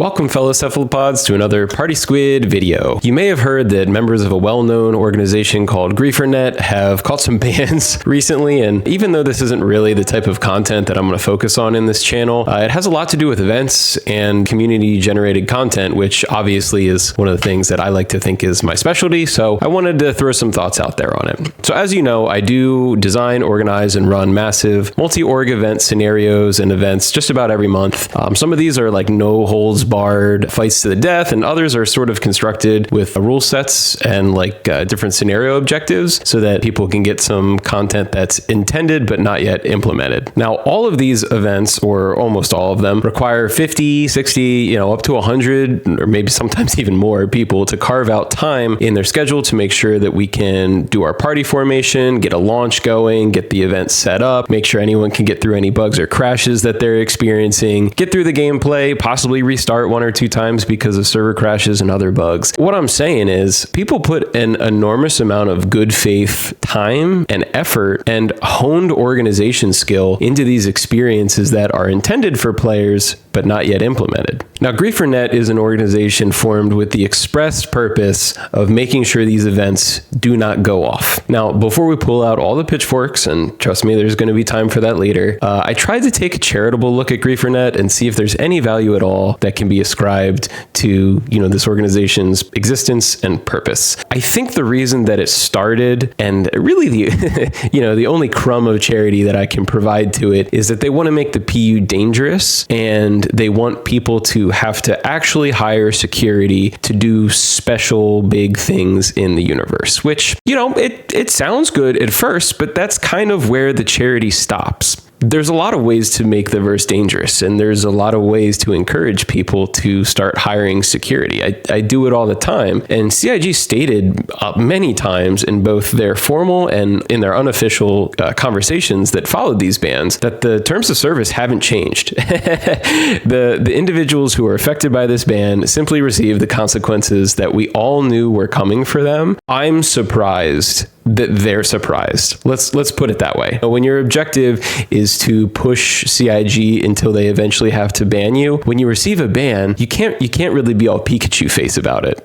Welcome, fellow cephalopods, to another Party Squid video. You may have heard that members of a well-known organization called GrieferNet have caught some bans recently, and even though this isn't really the type of content that I'm going to focus on in this channel, it has a lot to do with events and community-generated content, which obviously is one of the things that I like to think is my specialty, so I wanted to throw some thoughts out there on it. So as you know, I do design, organize, and run massive multi-org event scenarios and events just about every month. Some of these are like no-holds-barred fights to the death, and others are sort of constructed with rule sets and like different scenario objectives so that people can get some content that's intended but not yet implemented. Now, all of these events, or almost all of them, require 50, 60, up to 100, or maybe sometimes even more people to carve out time in their schedule to make sure that we can do our party formation, get a launch going, get the event set up, make sure anyone can get through any bugs or crashes that they're experiencing, get through the gameplay, possibly restart one or two times because of server crashes and other bugs. What I'm saying is people put an enormous amount of good faith time and effort and honed organization skill into these experiences that are intended for players but not yet implemented. Now, GrieferNet is an organization formed with the express purpose of making sure these events do not go off. Now, before we pull out all the pitchforks, and trust me, there's going to be time for that later, I tried to take a charitable look at GrieferNet and see if there's any value at all that can be ascribed to, this organization's existence and purpose. I think the reason that it started, and really the, the only crumb of charity that I can provide to it, is that they want to make the PU dangerous, and they want people to have to actually hire security to do special big things in the universe, which, it sounds good at first, but that's kind of where the charity stops. There's a lot of ways to make the verse dangerous, and there's a lot of ways to encourage people to start hiring security. I do it all the time, and CIG stated many times in both their formal and in their unofficial conversations that followed these bans that the terms of service haven't changed. The individuals who are affected by this ban simply receive the consequences that we all knew were coming for them. I'm surprised that they're surprised. Let's put it that way. When your objective is to push CIG until they eventually have to ban you, when you receive a ban, you can't really be all Pikachu face about it,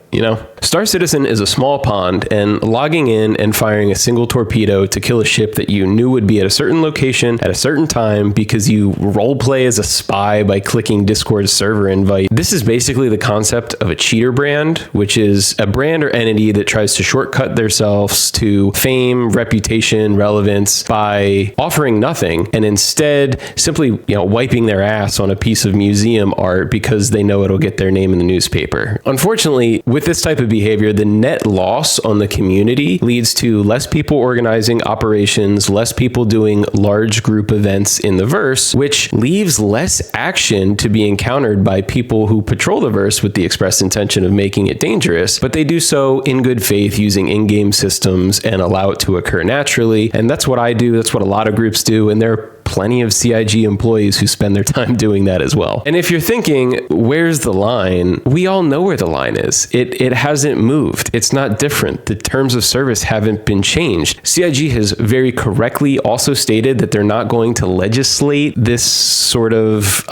Star Citizen is a small pond, and logging in and firing a single torpedo to kill a ship that you knew would be at a certain location at a certain time because you roleplay as a spy by clicking Discord server invite. This is basically the concept of a cheater brand, which is a brand or entity that tries to shortcut themselves to fame, reputation, relevance by offering nothing and instead simply, wiping their ass on a piece of museum art because they know it'll get their name in the newspaper. Unfortunately, with this type of behavior, the net loss on the community leads to less people organizing operations, less people doing large group events in the verse, which leaves less action to be encountered by people who patrol the verse with the express intention of making it dangerous, but they do so in good faith using in-game systems and allow it to occur naturally. And that's what I do. That's what a lot of groups do. And there are plenty of CIG employees who spend their time doing that as well. And if you're thinking, where's the line? We all know where the line is. It hasn't moved. It's not different. The terms of service haven't been changed. CIG has very correctly also stated that they're not going to legislate this sort of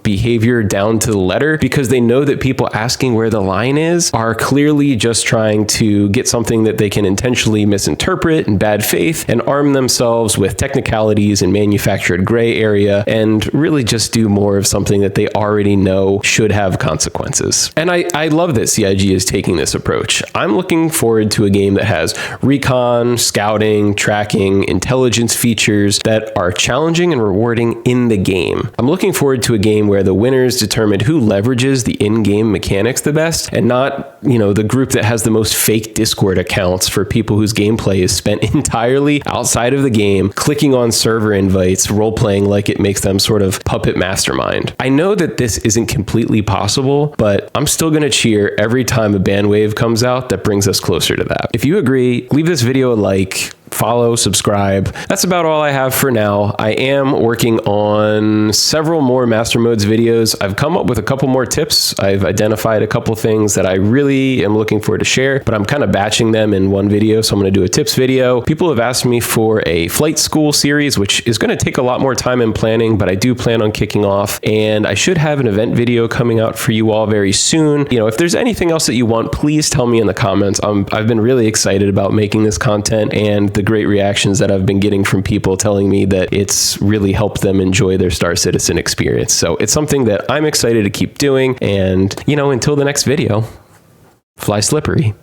behavior down to the letter because they know that people asking where the line is are clearly just trying to get something that they can intentionally misinterpret in bad faith and arm themselves with technicalities and manufactured gray area and really just do more of something that they already know should have consequences. And I love that CIG is taking this approach. I'm looking forward to a game that has recon, scouting, tracking, intelligence features that are challenging and rewarding in the game. I'm looking forward to a game where the winners determine who leverages the in-game mechanics the best and not, the group that has the most fake Discord accounts for people whose gameplay is spent entirely outside of the game, clicking on server invites, role-playing like it makes them sort of puppet mastermind. I know that this isn't completely possible, but I'm still going to cheer every time a ban wave comes out that brings us closer to that. If you agree, leave this video a like, follow, subscribe. That's about all I have for now. I am working on several more Master Modes videos. I've come up with a couple more tips. I've identified a couple things that I really am looking forward to share, but I'm kind of batching them in one video. So I'm going to do a tips video. People have asked me for a flight school series, which is going to take a lot more time in planning, but I do plan on kicking off, and I should have an event video coming out for you all very soon. You know, if there's anything else that you want, please tell me in the comments. I've been really excited about making this content and the great reactions that I've been getting from people telling me that it's really helped them enjoy their Star Citizen experience. So it's something that I'm excited to keep doing. And, you know, until the next video, fly slippery.